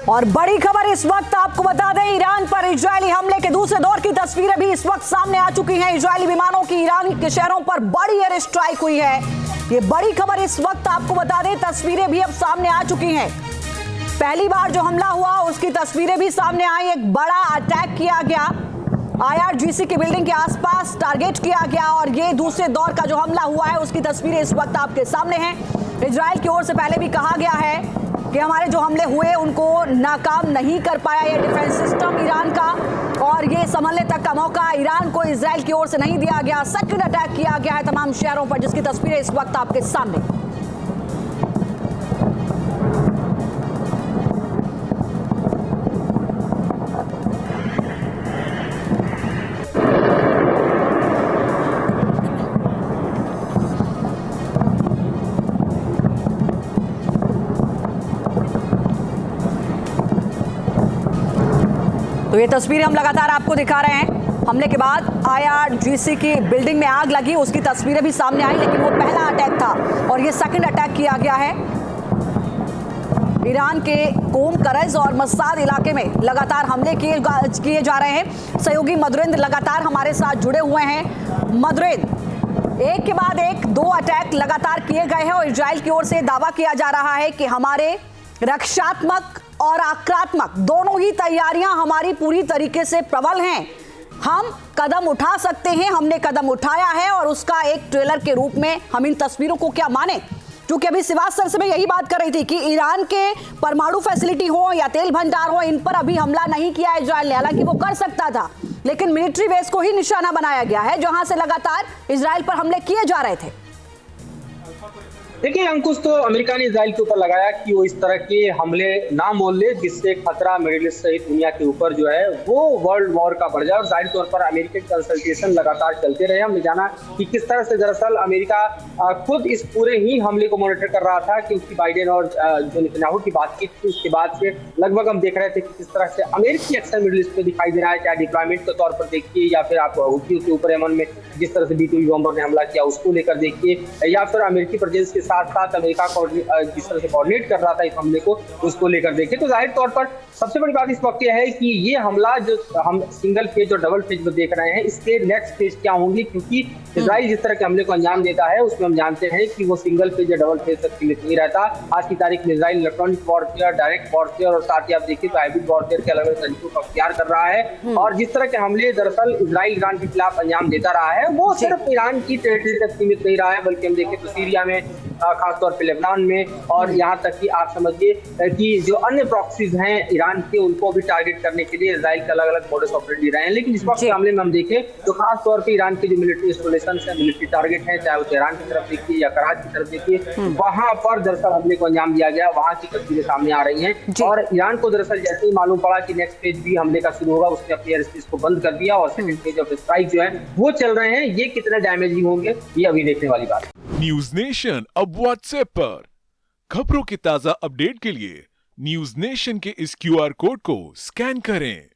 और बड़ी खबर इस वक्त आपको बता दें, ईरान पर इजरायली हमले के दूसरे दौर की तस्वीरें भी इस वक्त सामने आ चुकी हैं। इजरायली विमानों की ईरान के शहरों पर बड़ी एयर स्ट्राइक हुई है। ये बड़ी खबर इस वक्त आपको बता दें, तस्वीरें भी अब सामने आ चुकी हैं। पहली बार जो हमला हुआ उसकी तस्वीरें भी सामने आई। एक बड़ा अटैक किया गया, IRGC की बिल्डिंग के आसपास टारगेट किया गया और ये दूसरे दौर का जो हमला हुआ है उसकी तस्वीरें इस वक्त आपके सामने हैं। इजराइल की ओर से पहले भी कहा गया है कि हमारे जो हमले हुए उनको नाकाम नहीं कर पाया ये डिफेंस सिस्टम ईरान का, और ये संभलने तक का मौका ईरान को इजराइल की ओर से नहीं दिया गया। सेकंड अटैक किया गया है तमाम शहरों पर, जिसकी तस्वीरें इस वक्त आपके सामने। तो ये तस्वीरें हम लगातार आपको दिखा रहे हैं। हमले के बाद IRGC की बिल्डिंग में आग लगी, उसकी तस्वीरें भी सामने आई, लेकिन वो पहला अटैक था और ये सेकंड अटैक किया गया है। ईरान के कोम करज और मस्साद इलाके में लगातार हमले किए जा रहे हैं। सहयोगी मधुरेंद्र लगातार हमारे साथ जुड़े हुए हैं। मधुरेंद्र, एक के बाद एक दो अटैक लगातार किए गए हैं और इजराइल की ओर से दावा किया जा रहा है कि हमारे रक्षात्मक और आक्रामक दोनों ही तैयारियां हमारी पूरी तरीके से प्रबल हैं। हम कदम उठा सकते हैं, हमने कदम उठाया है और उसका एक ट्रेलर के रूप में हम इन तस्वीरों को क्या माने, क्योंकि अभी श्रीवास्तव से मैं यही बात कर रही थी कि ईरान के परमाणु फैसिलिटी हो या तेल भंडार हो, इन पर अभी हमला नहीं किया इजराइल ने। हालांकि वो कर सकता था, लेकिन मिलिट्री बेस को ही निशाना बनाया गया है जहां से लगातार इजराइल पर हमले किए जा रहे थे। देखिए अंकुश, तो अमेरिका ने इजराइल के ऊपर लगाया कि वो इस तरह के हमले ना बोल ले जिससे खतरा मिडिल ईस्ट सहित दुनिया के ऊपर जो है वो वर्ल्ड वॉर का बढ़ जाए। और जाहिर तौर पर अमेरिकी कंसल्टेशन लगातार चलते रहे। हमने जाना कि किस तरह से दरअसल अमेरिका खुद इस पूरे ही हमले को मॉनिटर कर रहा था, क्योंकि बाइडेन और जो नेतन्याहू की बातचीत थी उसके बाद से लगभग हम देख रहे थे कि किस तरह से अमेरिकी एक्शन मिडिल ईस्ट में दिखाई दे रहा है, चाहे डिप्लॉयमेंट के तौर पर देखिए या फिर आप हुथियों के ऊपर यमन में जिस तरह से B-2B बॉम्बर ने हमला किया उसको लेकर देखिए, या फिर अमेरिकी प्रेजेंस के साथ साथ अमेरिका जिस तरह से कोऑर्डिनेट कर रहा था इस हमले को उसको लेकर देखें। तो जाहिर तौर पर सबसे बड़ी बात इस वक्त यह है कि ये हमला जो हम सिंगल फेज और डबल फेज में देख रहे हैं, इसके नेक्स्ट फेज क्या होंगे, क्योंकि इजराइल जिस तरह के हमले को अंजाम देता है उसमें हम जानते हैं कि वो सिंगल फेज या डबल फेज तक सीमित नहीं रहता। आज की तारीख में Israel electronic warfare, direct warfare और साथ ही आप देखिए तो हाइब्रिड वॉरफेयर के अलग अलग तरीकों का अख्तियार कर रहा है। और जिस तरह के हमले दरअसल इजराइल ईरान के खिलाफ अंजाम देता रहा है वो सिर्फ ईरान की टेरिटरी तक सीमित नहीं रहा है, बल्कि हम देखें तो सीरिया में, खासतौर पर लेबनान में, और यहाँ तक कि आप समझिए कि जो अन्य प्रॉक्सीज हैं ईरान के उनको भी टारगेट करने के लिए इजराइल के अलग अलग मोडस ऑपरेंडी रहे हैं। लेकिन इस वक्त के मामले में हम देखें तो खासतौर पर ईरान के जो मिलिट्री इंस्टॉलेशन है, मिलिट्री टारगेट है, चाहे वो तेहरान की तरफ देखिए या कराची की तरफ देखिए, वहां पर दरअसल हमले को अंजाम दिया गया। वहां की तस्वीरें सामने आ रही हैं और ईरान को दरअसल जैसे ही मालूम पड़ा कि नेक्स्ट फेज भी हमले का शुरू होगा, उसने अपनी एयर स्पेस को बंद कर दिया और सेकंड फेज ऑफ स्ट्राइक जो है वो चल रहे हैं। ये कितने डैमेजिंग होंगे ये अभी देखने वाली बात है। न्यूज नेशन अब व्हाट्सएप पर खबरों की ताजा अपडेट के लिए न्यूज नेशन के इस QR कोड को स्कैन करें।